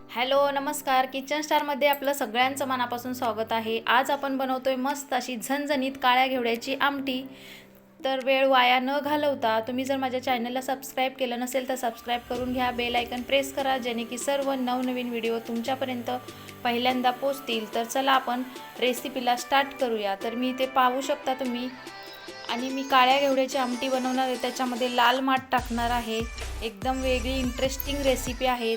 Hello नमस्कार, kitchen स्टारमध्ये आपलं सगळ्यांचं मनापासून स्वागत आहे। आज आपण बनवतोय मस्त अशी झणझणीत काळ्या घेवड्याची आमटी। तर वेळ वाया न घालवता तुम्ही जर माझ्या चॅनलला सबस्क्राइब केलं नसेल तर सबस्क्राइब करून घ्या, बेल आयकन प्रेस करा जेणे की सर्व नवनवीन व्हिडिओ तुमच्यापर्यंत पहिल्यांदा पोहोचतील। तर चला आपण रेसिपीला स्टार्ट करूया। तर मी इथे पाहू शकता तुम्ही, आणि मी काळ्या घेवड्याची आमटी बनवणार आहे। त्याच्यामध्ये लाल माठ टाकणार आहे। एकदम वेगळी इंटरेस्टिंग रेसिपी आहे,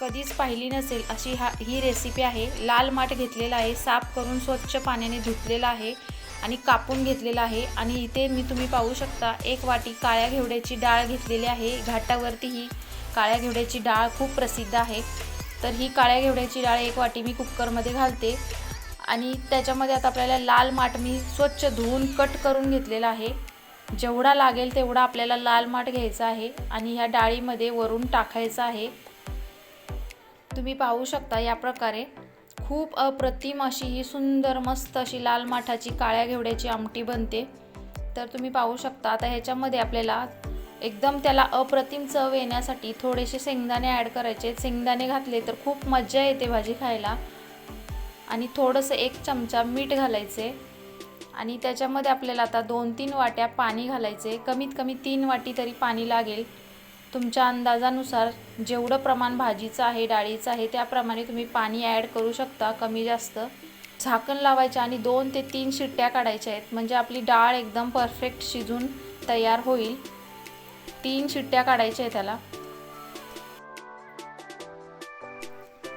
कधीच पाहिली नसेल अशी ही रेसिपी आहे। लाल माठ घेतलेला आहे, साफ करून स्वच्छ पाण्याने धुतलेला आहे आणि कापून घेतलेला आहे। आणि इथे तुम्ही पाहू शकता एक वाटी काळ्या घेवड्याची डाळ घेतलेली आहे। घाटावरती ही काळ्या घेवड्याची डाळ खूप प्रसिद्ध आहे। तर ही काळ्या घेवड्याची डाळ एक वाटी मी कुकरमध्ये घालते आणि त्याच्यामध्ये आता आपल्याला लाल माठ मी स्वच्छ धुवून कट करून घेतलेला आहे। जेवढा लागेल तेवढा आपल्याला लाल माठ घ्यायचा आहे आणि ह्या डाळीमध्ये वरून टाकायचा आहे। तुम्ही पाहू शकता या प्रकारे खूप अप्रतिम अशी ही सुंदर मस्त अशी लाल माठाची काळ्या घेवड्याची आमटी बनते। तर तुम्ही पाहू शकता आता ह्याच्यामध्ये आपल्याला एकदम त्याला अप्रतिम चव येण्यासाठी थोडेसे शेंगदाणे ॲड करायचे। शेंगदाणे घातले तर खूप मजा येते भाजी खायला। आणि थोडंसं 1 चमचा मीठ घालायचे आणि त्याच्यामध्ये आपल्याला आता 2-3 वाट्या पाणी घालायचे। कमीत कमी 3 वाटी तरी पाणी लागेल। तुमच्या अंदाजानुसार जेवढं प्रमाण भाजीचं आहे डाळीचं आहे त्याप्रमाणे तुम्ही पाणी ॲड करू शकता, कमी जास्त। झाकण लावायचे आणि 2 ते 3 शिट्ट्या काढायच्या आहेत, म्हणजे आपली डाळ एकदम परफेक्ट शिजून तयार होईल। 3 शिट्ट्या काढायच्या आहेत त्याला।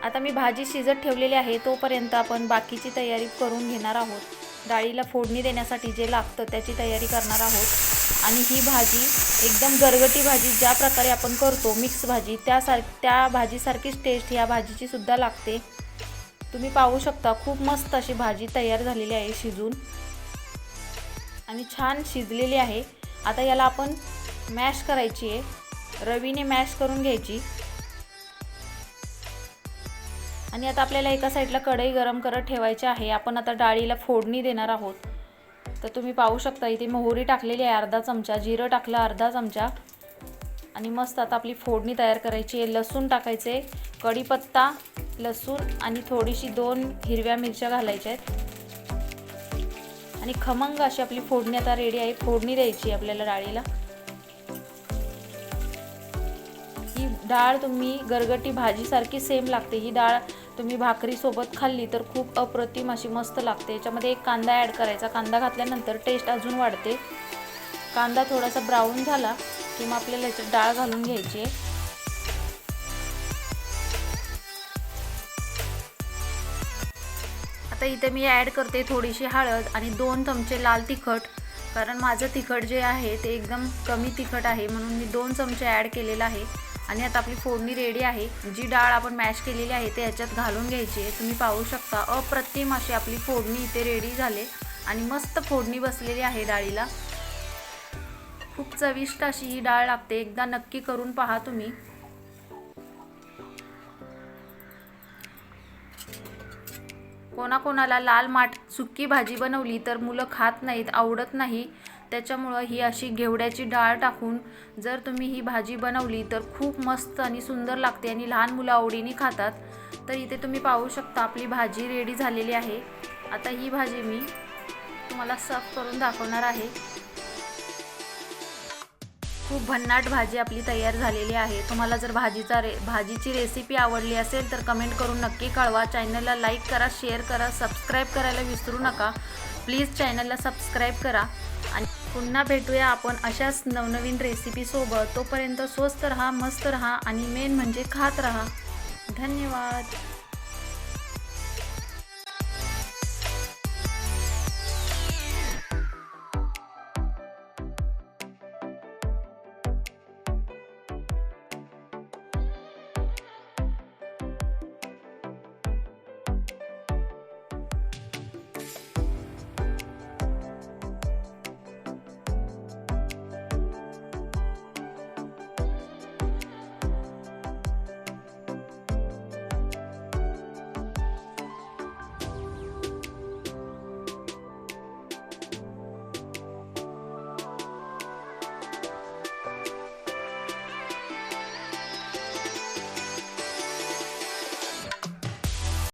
आता मी भाजी शिजत ठेवलेली आहे, तोपर्यंत आपण बाकीची तयारी करून घेणार आहोत। डाळीला फोडणी देण्यासाठी जे लागतं त्याची तयारी करणार आहोत। आणि ही भाजी एकदम गरगटी भाजी ज्या प्रकारे आपण करतो मिक्स भाजी त्या भाजीसारखीच टेस्ट ह्या भाजीची सुद्धा लागते। तुम्ही पाहू शकता खूप मस्त अशी भाजी तयार झालेली आहे शिजून आणि छान शिजलेली आहे। आता याला आपण मॅश करायची आहे, रवीने मॅश करून घ्यायची। आणि आता आपल्याला एका साईडला कढई गरम करत ठेवायची आहे। आपण आता डाळीला फोडणी देणार आहोत। तर तुम्ही पाहू शकता इथे मोहरी टाकलेली आहे अर्धा चमचा, जिरं टाकलं अर्धा चमचा आणि मस्त आता आपली फोडणी तयार करायची आहे। लसूण टाकायचे, कढीपत्ता, लसूण आणि थोडीशी 2 हिरव्या मिरच्या घालायच्या आहेत आणि खमंग अशी आपली फोडणी आता रेडी आहे। फोडणी द्यायची आपल्याला डाळीला। ही डाळ तुम्ही गरगटी भाजीसारखी सेम लागते। ही डाळ तुम्ही भाकरी सोबत खाल्ली तर खूप अप्रतिम अशी मस्त लागते। याच्यामध्ये 1 कांदा ॲड करायचा, कांदा घातल्यानंतर टेस्ट अजून वाढते। कांदा थोडासा ब्राऊन झाला की मग आपल्याला याच्यात डाळ घालून घ्यायची आहे। आता इथे मी ॲड करते थोडीशी हळद आणि 2 चमचे लाल तिखट, कारण माझं तिखट जे आहे ते एकदम कमी तिखट आहे म्हणून मी 2 चमचे ॲड केलेलं आहे। आणि आता आपली फोडणी रेडी आहे। जी डाळ आपण मॅश केलेली आहे ते ह्याच्यात घालून घ्यायची आहे। तुम्ही पाहू शकता अप्रतिम अशी आपली फोडणी इथे रेडी झाले आणि मस्त फोडणी बसलेली आहे डाळीला। खूप चविष्ट अशी ही डाळ लागते, एकदा नक्की करून पहा तुम्ही। कोणाकोणाला लाल माठ सुक्की भाजी बनवली तर मुलं खात नाहीत, आवडत नाही। त्याच्यामुळे ही अशी घेवड्याची डाळ टाकून जर तुम्ही ही भाजी बनवली तर खूप मस्त आणि सुंदर लागते आणि लहान मुलं आवडीने खातात। तर इथे तुम्ही पाहू शकता आपली भाजी रेडी झालेली आहे। आता ही भाजी मी तुम्हाला सर्व करून दाखवणार आहे। खूप भन्नाट भाजी आपली तयार झालेली आहे। तुम्हाला जर भाजीची रेसिपी आवडली असेल तर कमेंट करून नक्की कळवा। चॅनलला लाईक करा, शेअर करा, सबस्क्राईब करायला विसरू नका। प्लीज चॅनलला सबस्क्राईब करा आणि पुन्हा भेटूया आपण अशाच नवनवीन रेसिपी सोबत। तोपर्यंत स्वस्त रहा, मस्त रहा आणि मेन म्हणजे खात रहा। धन्यवाद।